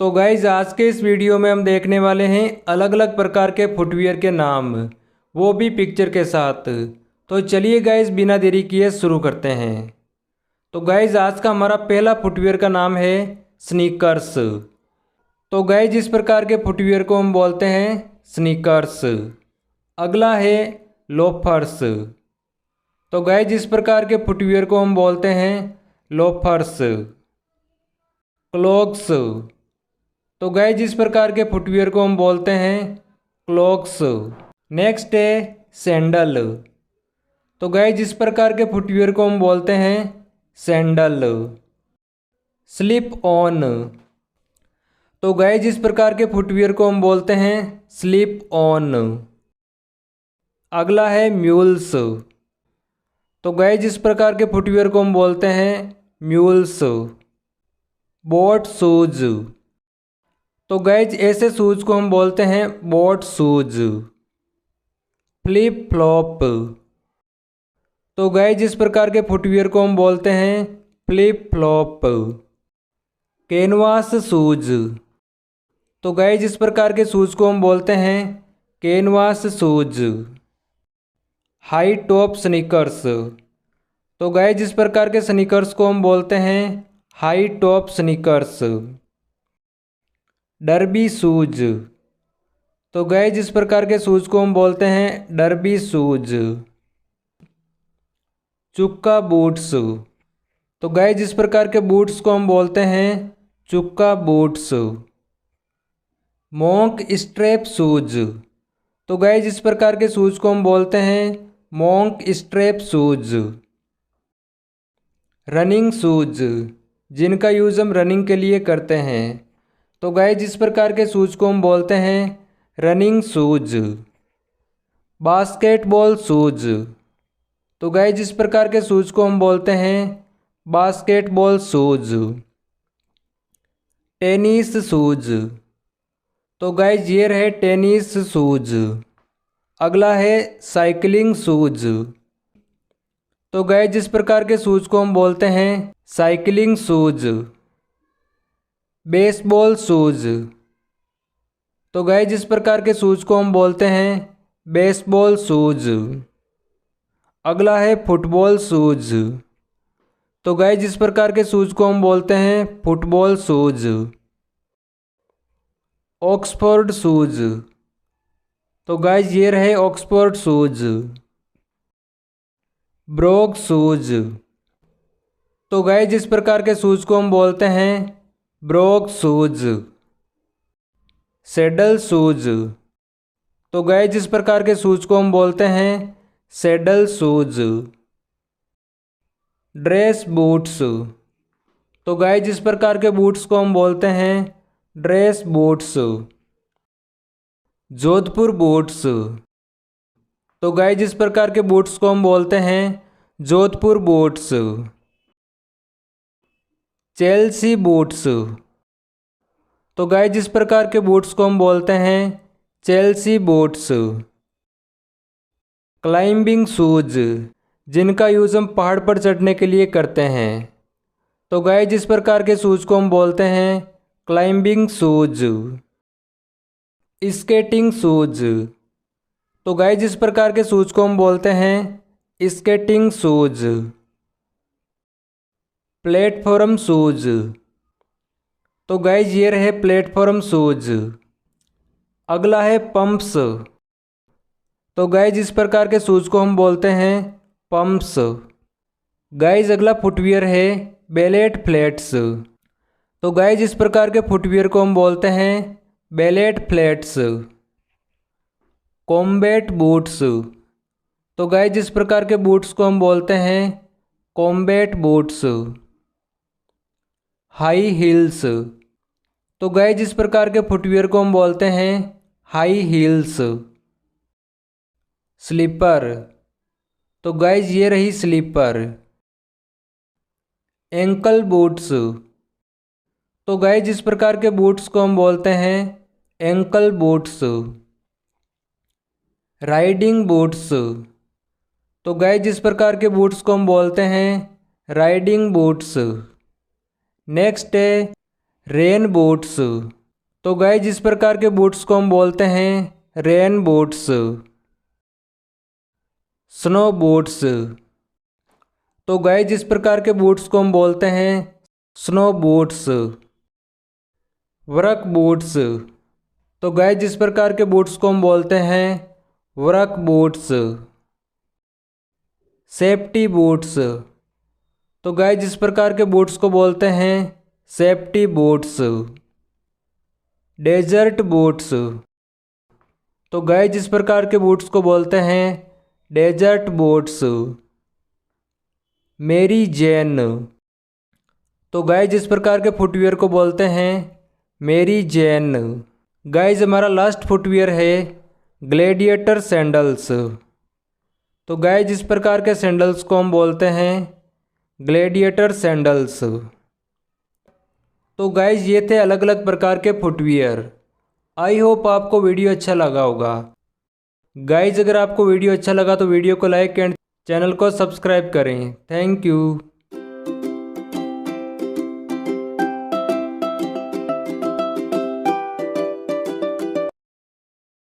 तो गाइज आज के इस वीडियो में हम देखने वाले हैं अलग अलग प्रकार के फुटवियर के नाम, वो भी पिक्चर के साथ। तो चलिए गाइज बिना देरी किए शुरू करते हैं। तो गाइज आज का हमारा पहला फुटवियर का नाम है स्नीकर्स। तो गाइज इस प्रकार के फुटवियर को हम बोलते हैं स्नीकर्स। अगला है लोफर्स। तो गाइज इस प्रकार के फुटवियर को हम बोलते हैं लोफर्स। क्लॉग्स। तो गाइज इस प्रकार के फुटवियर को हम बोलते हैं क्लॉग्स। नेक्स्ट है सैंडल। तो गाइज इस प्रकार के फुटवियर को हम बोलते हैं सैंडल। Slip on. तो गाइज इस प्रकार के फुटवियर को हम बोलते हैं स्लिप ऑन। अगला है म्यूल्स। तो गाइज इस प्रकार के फुटवियर को हम बोलते हैं म्यूल्स। Boat shoes. तो गाइज ऐसे शूज को हम बोलते हैं बोट शूज। Flip flop. तो गाइज इस प्रकार के फुटवियर को हम बोलते हैं फ्लिप फ्लॉप। Canvas shoes. तो गाइज इस प्रकार के शूज को हम बोलते हैं canvas shoes. High top sneakers. तो गाइज इस प्रकार के स्नीकर्स को हम बोलते हैं high top sneakers. Derby shoes. तो गाइज इस प्रकार के शूज को हम बोलते हैं डर्बी शूज। चुक्का बूट्स। तो गाइज इस प्रकार के बूट्स को हम बोलते हैं चुक्का बूट्स। Monk strap shoes. तो गाइज इस प्रकार के शूज को हम बोलते हैं monk strap shoes. Running shoes, जिनका यूज़ हम रनिंग के लिए करते हैं। तो गाइज इस प्रकार के शूज को हम बोलते हैं रनिंग शूज। Basketball shoes. तो गाइज इस प्रकार के शूज को हम बोलते हैं बास्केटबॉल शूज। Tennis shoes. तो गाइज ये रहे टेनिस शूज। अगला है साइकिलिंग शूज। तो गाइज इस प्रकार के शूज को हम बोलते हैं साइकिलिंग शूज। Baseball shoes. तो गाइज इस प्रकार के शूज को हम बोलते हैं बेसबॉल शूज। अगला है फुटबॉल शूज। तो गाइज इस प्रकार के शूज को हम बोलते हैं फुटबॉल शूज। Oxford shoes. तो गाइज ये रहे ऑक्सफोर्ड शूज। ब्रोग शूज। तो गाइज इस प्रकार के शूज को हम बोलते हैं ब्रोग शूज। Saddle shoes. तो गाइज इस प्रकार के शूज को हम बोलते हैं सैडल शूज। Dress boots. तो गाइज इस प्रकार के बूट्स को हम बोलते हैं ड्रेस बूट्स। जोधपुर बूट्स। तो गाइज इस प्रकार के बूट्स को हम बोलते हैं जोधपुर बूट्स। Chelsea boots. तो गाइज इस प्रकार के बूट्स को हम बोलते हैं चेल्सी बूट्स। क्लाइंबिंग शूज, जिनका यूज़ हम पहाड़ पर चढ़ने के लिए करते हैं। तो गाइज इस प्रकार के शूज को हम बोलते हैं क्लाइंबिंग शूज। Skating shoes. तो गाइज इस प्रकार के शूज को हम बोलते हैं स्केटिंग शूज। Platform shoes. तो गाइज ये रहे प्लेटफॉर्म शूज। अगला है पंप्स। तो गाइज इस प्रकार के शूज को हम बोलते हैं पंप्स। गाइज अगला फुटवियर है बेलेट फ्लैट्स। तो गाइज इस प्रकार के फुटवियर को हम बोलते हैं बेलेट फ्लैट्स। Combat boots. तो गाइज इस प्रकार के बूट्स को हम बोलते हैं कॉम्बैट बूट्स। High heels. तो गाइज इस प्रकार के फुटवियर को हम बोलते हैं हाई हील्स। स्लीपर। तो गाइज ये रही स्लीपर। Ankle boots. तो गाइज इस प्रकार के बूट्स को हम बोलते हैं एंकल बूट्स। Riding boots. तो गाइज इस प्रकार के बूट्स को हम बोलते हैं राइडिंग बूट्स। नेक्स्ट है रेन बूट्स। तो गाइज इस प्रकार के बूट्स को हम बोलते हैं रेन बूट्स। Snow boots. तो गाइज इस प्रकार के बूट्स को हम बोलते हैं स्नो बूट्स। Work boots. तो गाइज इस प्रकार के बूट्स को हम बोलते हैं वर्क बूट्स। Safety boots. तो गाइज इस प्रकार के बूट्स को बोलते हैं सेफ्टी बूट्स। Desert boots. तो गाइज इस प्रकार के बूट्स को बोलते हैं डेजर्ट बूट्स। मेरी जेन। तो गाइज इस प्रकार के फुटवियर को बोलते हैं मेरी जेन। गाइज हमारा लास्ट फुटवियर है ग्लेडिएटर सैंडल्स। तो गाइज इस प्रकार के सैंडल्स को हम बोलते हैं ग्लेडिएटर सैंडल्स। तो गाइज ये थे अलग अलग प्रकार के फुटवियर। आई होप आपको वीडियो अच्छा लगा होगा। गाइज अगर आपको वीडियो अच्छा लगा तो वीडियो को लाइक एंड चैनल को सब्सक्राइब करें। Thank you.